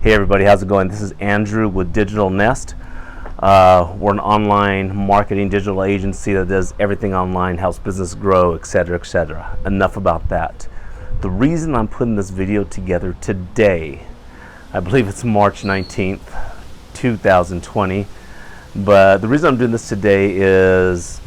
Hey everybody, how's it going? This is Andrew with Digital Nest. We're an online marketing digital agency that does everything online, helps business grow, etc., etc. Enough about that. The reason I'm putting this video together today, I believe it's March 19th, 2020, but the reason I'm doing this today is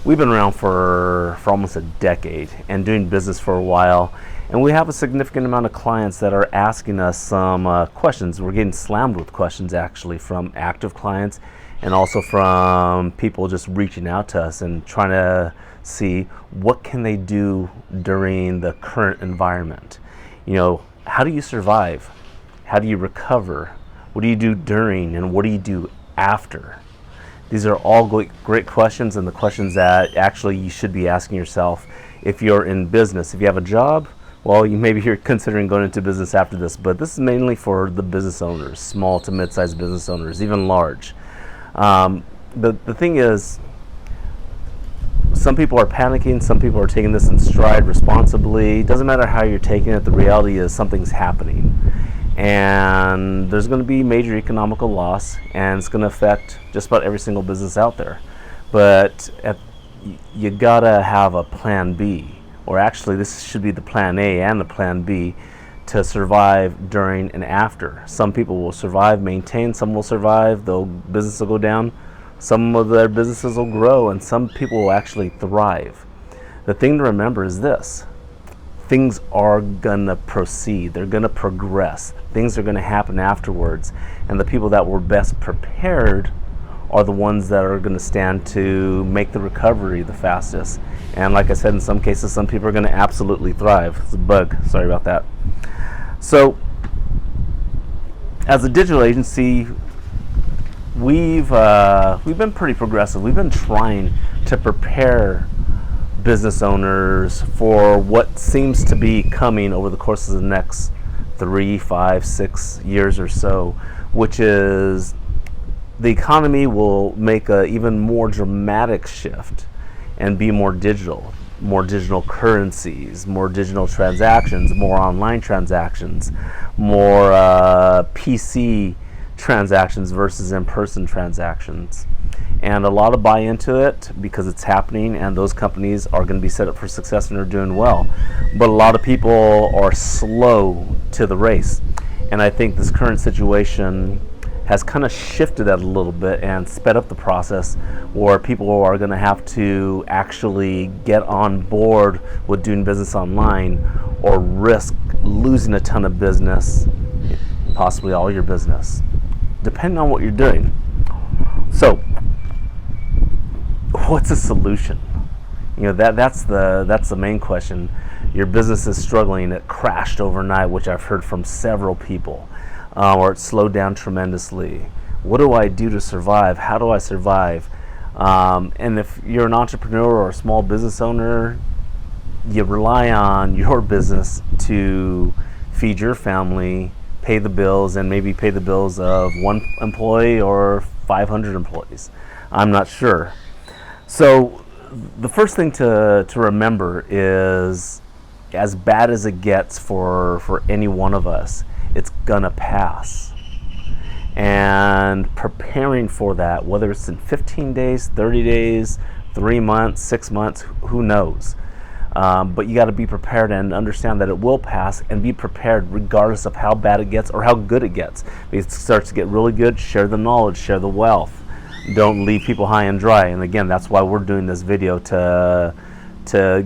we've been around for almost a decade and doing business for a while, and we have a significant amount of clients that are asking us some questions. We're getting slammed with questions actually from active clients and also from people just reaching out to us and trying to see what can they do during the current environment. You know, how do you survive? How do you recover? What do you do during, and what do you do after? These are all great questions, and the questions that actually you should be asking yourself if you're in business. If you have a job, well, you're considering going into business after this, but this is mainly for the business owners, small to mid-sized business owners, even large. The thing is, some people are panicking, some people are taking this in stride responsibly. Doesn't matter how you're taking it, the reality is something's happening. And there's going to be major economical loss, and it's going to affect just about every single business out there. But you gotta have a plan B. Or actually, this should be the plan A and the plan B to survive during and after. Some people will survive, maintain, some will survive, though business will go down. Some of their businesses will grow, and some people will actually thrive. The thing to remember is this: things are gonna proceed, they're gonna progress, things are gonna happen afterwards, and the people that were best prepared are the ones that are going to stand to make the recovery the fastest. And like I said, in some cases, some people are going to absolutely thrive. It's a bug, sorry about that. So as a digital agency, we've been pretty progressive. We've been trying to prepare business owners for what seems to be coming over the course of the next 3, 5, 6 years or so, which is the economy will make an even more dramatic shift and be more digital currencies, more digital transactions, more online transactions, more PC transactions versus in-person transactions. And a lot of buy into it because it's happening, and those companies are going to be set up for success and are doing well. But a lot of people are slow to the race. And I think this current situation has kind of shifted that a little bit and sped up the process, where people are going to have to actually get on board with doing business online or risk losing a ton of business, possibly all your business, depending on what you're doing. So what's the solution? You know, that's the main question. Your business is struggling, it crashed overnight, which I've heard from several people. Or it slowed down tremendously. What do I do to survive? How do I survive? And if you're an entrepreneur or a small business owner, you rely on your business to feed your family, pay the bills, and maybe pay the bills of 1 employee or 500 employees. I'm not sure. So the first thing to remember is, as bad as it gets for any one of us, it's gonna pass. And preparing for that, whether it's in 15 days, 30 days, 3 months, 6 months, who knows? But you gotta be prepared and understand that it will pass, and be prepared regardless of how bad it gets or how good it gets. If it starts to get really good, share the knowledge, share the wealth. Don't leave people high and dry. And again, that's why we're doing this video, to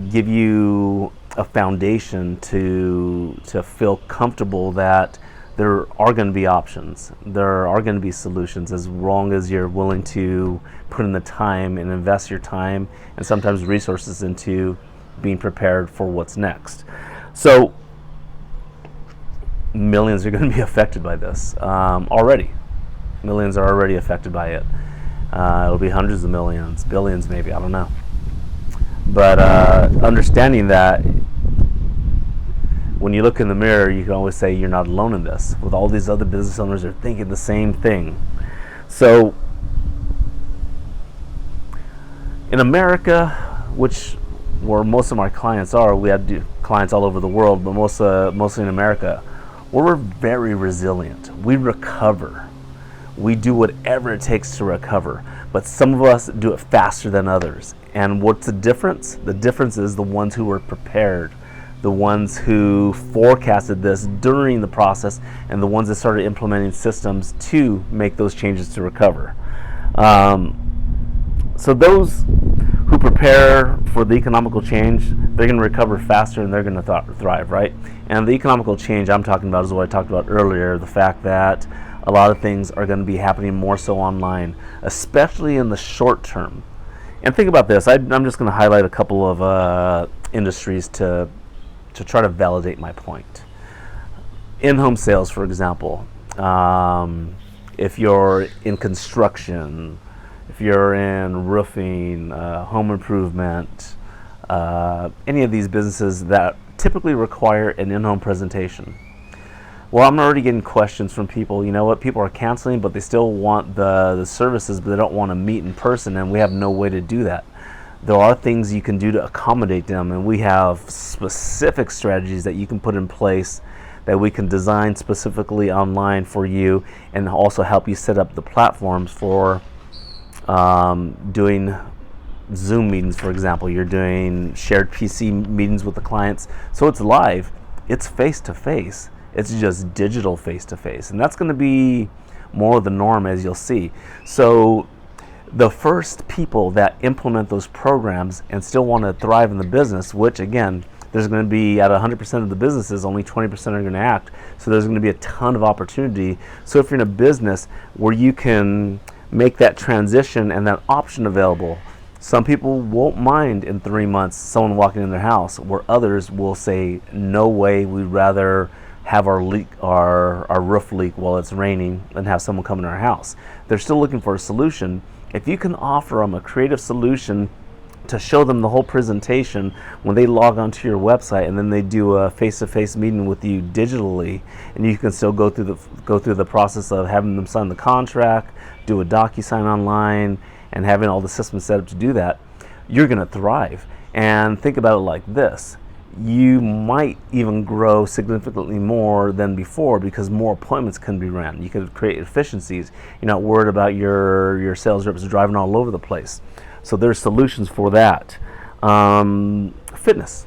give you a foundation to feel comfortable that there are going to be options, there are going to be solutions, as long as you're willing to put in the time and invest your time and sometimes resources into being prepared for what's next. So millions are going to be affected by this already. Millions are already affected by it. It'll be hundreds of millions, billions maybe, I don't know. But understanding that, when you look in the mirror, you can always say you're not alone in this. With all these other business owners are thinking the same thing. So in America, which where most of my clients are, we have clients all over the world, but mostly in America, we're very resilient. We recover. We do whatever it takes to recover, but some of us do it faster than others. And what's the difference? The difference is the ones who were prepared, the ones who forecasted this during the process, and the ones that started implementing systems to make those changes to recover. So those who prepare for the economical change, they're going to recover faster and they're going to thrive, right? And the economical change I'm talking about is what I talked about earlier, the fact that a lot of things are going to be happening more so online, especially in the short term. And think about this, I'm just going to highlight a couple of industries to try to validate my point. In-home sales, for example, if you're in construction, if you're in roofing, home improvement, any of these businesses that typically require an in-home presentation. Well, I'm already getting questions from people, you know what, people are canceling, but they still want the services, but they don't want to meet in person, and we have no way to do that. There are things you can do to accommodate them, and we have specific strategies that you can put in place that we can design specifically online for you, and also help you set up the platforms for doing Zoom meetings, for example. You're doing shared PC meetings with the clients, so it's live, it's face-to-face. It's just digital face-to-face, and that's going to be more of the norm, as you'll see. So the first people that implement those programs and still want to thrive in the business, which again, there's going to be at 100% of the businesses, only 20% are going to act. So there's going to be a ton of opportunity. So if you're in a business where you can make that transition and that option available, some people won't mind in 3 months someone walking in their house, where others will say, no way, we'd rather have our roof leak while it's raining and have someone come in our house. They're still looking for a solution. If you can offer them a creative solution to show them the whole presentation when they log onto your website, and then they do a face-to-face meeting with you digitally, and you can still go through the process of having them sign the contract, do a DocuSign online, and having all the systems set up to do that, you're going to thrive. And think about it like this. You might even grow significantly more than before because more appointments can be ran. You could create efficiencies. You're not worried about your sales reps driving all over the place. So there's solutions for that. Fitness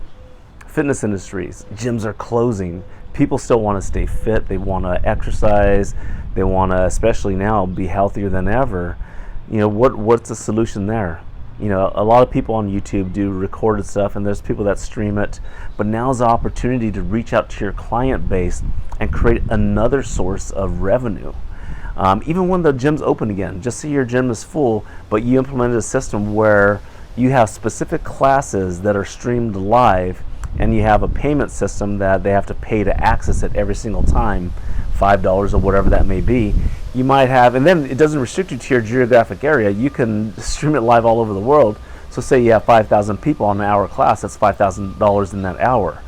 industries. Gyms are closing. People still want to stay fit. They want to exercise. They want to, especially now, be healthier than ever. You know, what's the solution there? You know, a lot of people on YouTube do recorded stuff, and there's people that stream it, but now's the opportunity to reach out to your client base and create another source of revenue. Even when the gym's open again, just say your gym is full, but you implemented a system where you have specific classes that are streamed live, and you have a payment system that they have to pay to access it every single time, $5 or whatever that may be. You might have, and then it doesn't restrict you to your geographic area. You can stream it live all over the world. So say you have 5,000 people on an hour class, that's $5,000 in that hour.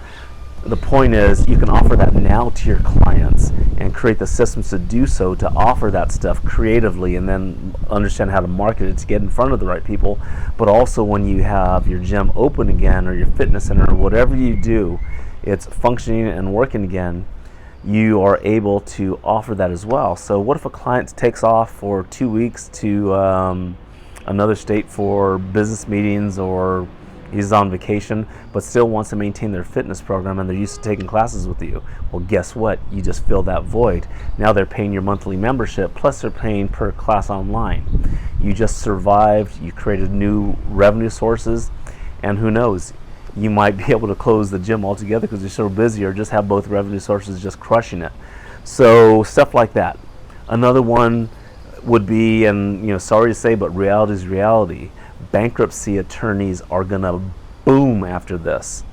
The point is, you can offer that now to your clients and create the systems to do so, to offer that stuff creatively, and then understand how to market it to get in front of the right people. But also when you have your gym open again, or your fitness center, or whatever you do, it's functioning and working again, you are able to offer that as well. So what if a client takes off for 2 weeks to another state for business meetings, or he's on vacation but still wants to maintain their fitness program and they're used to taking classes with you? Well, guess what? You just fill that void. Now they're paying your monthly membership, plus they're paying per class online. You just survived, you created new revenue sources, and who knows, you might be able to close the gym altogether because you're so busy, or just have both revenue sources just crushing it. So stuff like that. Another one would be, and you know, sorry to say, but reality is reality. Bankruptcy attorneys are gonna boom after this.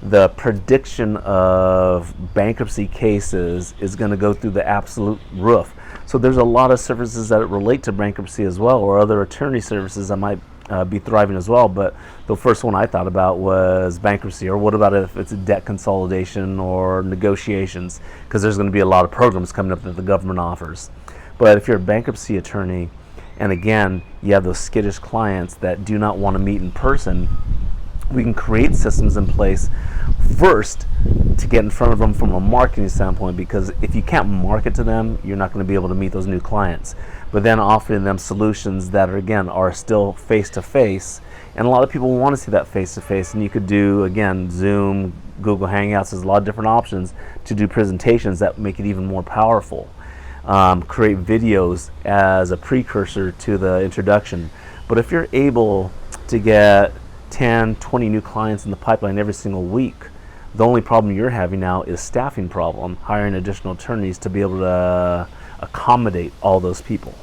The prediction of bankruptcy cases is gonna go through the absolute roof. So there's a lot of services that relate to bankruptcy as well, or other attorney services that might be thriving as well. But the first one I thought about was bankruptcy, or what about if it's a debt consolidation or negotiations, because there's going to be a lot of programs coming up that the government offers. But if you're a bankruptcy attorney, and again, you have those skittish clients that do not want to meet in person, we can create systems in place first to get in front of them from a marketing standpoint, because if you can't market to them, you're not going to be able to meet those new clients. But then offering them solutions that are still face to face, and a lot of people want to see that face to face, and you could do, again, Zoom, Google Hangouts. There's a lot of different options to do presentations that make it even more powerful. Create videos as a precursor to the introduction. But if you're able to get 10, 20 new clients in the pipeline every single week, the only problem you're having now is staffing problem, hiring additional attorneys to be able to accommodate all those people.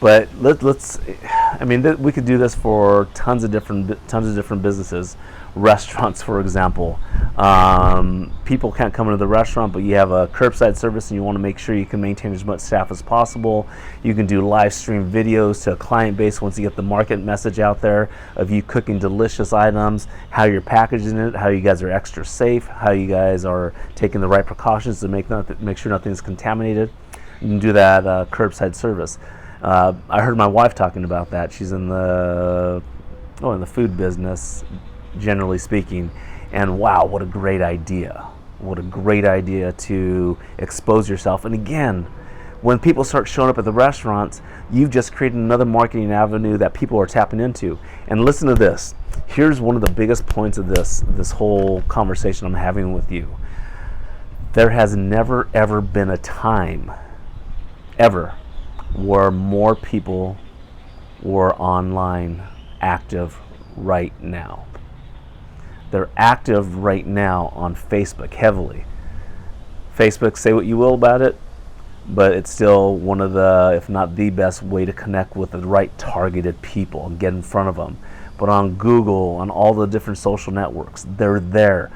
But we could do this for tons of different businesses. Restaurants, for example. People can't come into the restaurant, but you have a curbside service and you want to make sure you can maintain as much staff as possible. You can do live stream videos to a client base once you get the market message out there of you cooking delicious items, how you're packaging it, how you guys are extra safe, how you guys are taking the right precautions to make sure nothing's contaminated. You can do that curbside service. I heard my wife talking about that. She's in the food business, generally speaking, and wow, what a great idea. What a great idea to expose yourself. And again, when people start showing up at the restaurants, you've just created another marketing avenue that people are tapping into. And listen to this. Here's one of the biggest points of this whole conversation I'm having with you. There has never, ever been a time, ever, where more people were online active right now. They're active right now on Facebook heavily. Facebook, say what you will about it, but it's still one of the, if not the best way to connect with the right targeted people and get in front of them. But on Google, on all the different social networks, they're there.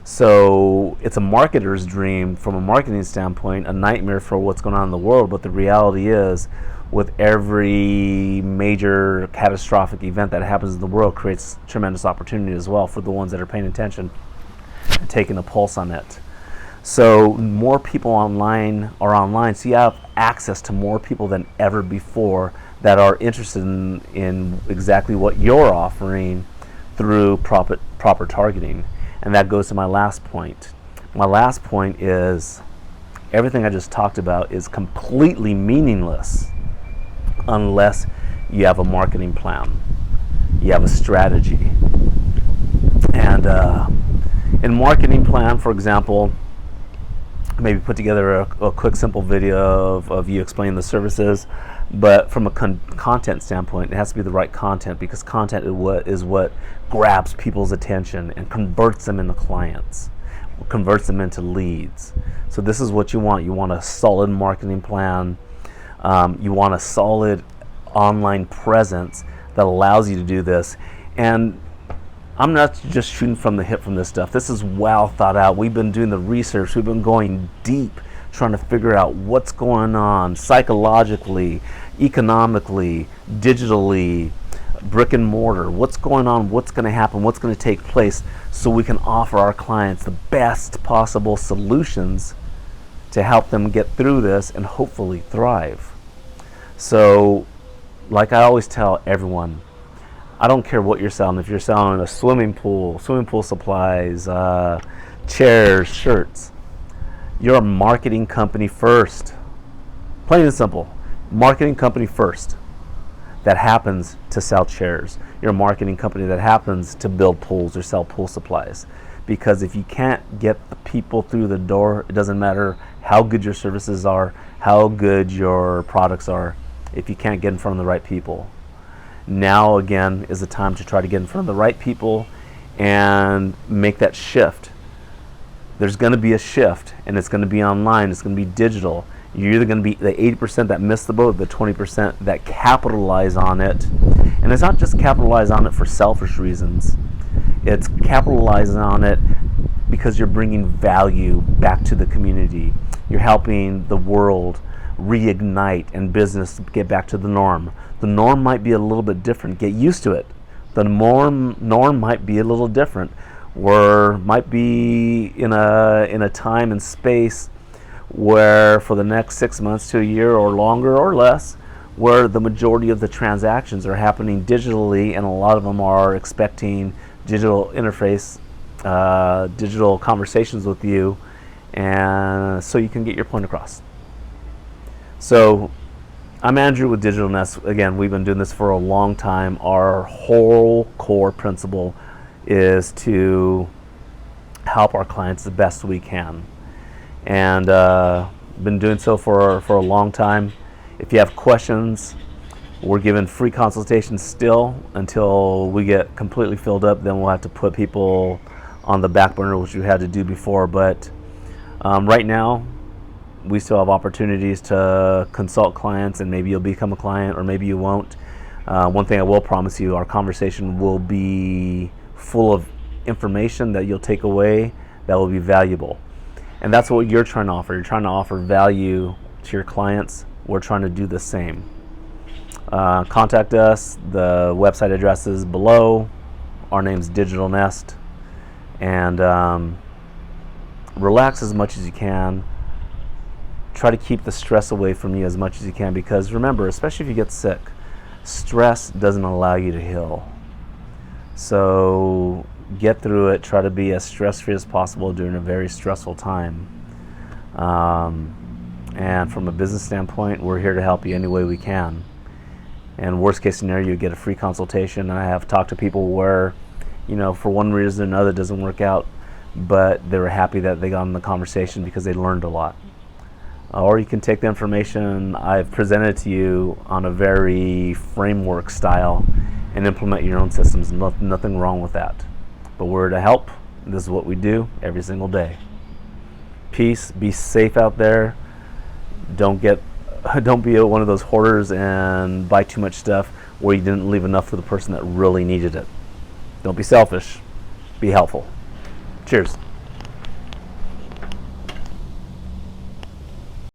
So it's a marketer's dream from a marketing standpoint, a nightmare for what's going on in the world. But the reality is, with every major catastrophic event that happens in the world, creates tremendous opportunity as well for the ones that are paying attention and taking a pulse on it. So more people online are online, so you have access to more people than ever before that are interested in exactly what you're offering through proper targeting. And that goes to my last point. My last point is everything I just talked about is completely meaningless unless you have a marketing plan, you have a strategy. And in marketing plan, for example, maybe put together a quick simple video of you explaining the services, but from a content standpoint, it has to be the right content, because content is what grabs people's attention and converts them into clients, converts them into leads. So this is what you want. You want a solid marketing plan. You want a solid online presence that allows you to do this. And I'm not just shooting from the hip from this stuff. This is well thought out. We've been doing the research. We've been going deep, trying to figure out what's going on psychologically, economically, digitally, brick and mortar. What's going on, what's going to happen, what's going to take place, so we can offer our clients the best possible solutions to help them get through this and hopefully thrive. So, like I always tell everyone, I don't care what you're selling. If you're selling a swimming pool supplies, chairs, shirts, you're a marketing company first. Plain and simple. Marketing company first that happens to sell chairs. You're a marketing company that happens to build pools or sell pool supplies. Because if you can't get the people through the door, it doesn't matter how good your services are, how good your products are, if you can't get in front of the right people. Now again is the time to try to get in front of the right people and make that shift. There's going to be a shift, and it's going to be online, it's going to be digital. You're either going to be the 80% that miss the boat, the 20% that capitalize on it. And it's not just capitalize on it for selfish reasons. It's capitalizing on it because you're bringing value back to the community. You're helping the world reignite and business get back to the norm. The norm might be a little bit different. Get used to it. The norm might be a little different, or might be in a time and space where for the next 6 months to a year or longer or less, where the majority of the transactions are happening digitally, and a lot of them are expecting digital interface, digital conversations with you, and so you can get your point across. So I'm Andrew with Digital Nest. Again, we've been doing this for a long time. Our whole core principle is to help our clients the best we can, and been doing so for a long time. If you have questions, we're giving free consultations still until we get completely filled up. Then we'll have to put people on the back burner, which we had to do before. But right now, we still have opportunities to consult clients, and maybe you'll become a client or maybe you won't. One thing I will promise you, our conversation will be full of information that you'll take away that will be valuable. And that's what you're trying to offer. You're trying to offer value to your clients. We're trying to do the same. Contact us. The website address is below. Our name's Digital Nest. And relax as much as you can. Try to keep the stress away from you as much as you can, because remember, especially if you get sick, stress doesn't allow you to heal. So get through it. Try to be as stress-free as possible during a very stressful time. And from a business standpoint, we're here to help you any way we can. And worst case scenario, you get a free consultation. I have talked to people where, for one reason or another, it doesn't work out, but they were happy that they got in the conversation because they learned a lot. Or you can take the information I've presented to you on a very framework style and implement your own systems. Nothing wrong with that. But we're to help. This is what we do every single day. Peace. Be safe out there. Don't be one of those hoarders and buy too much stuff where you didn't leave enough for the person that really needed it. Don't be selfish. Be helpful. Cheers.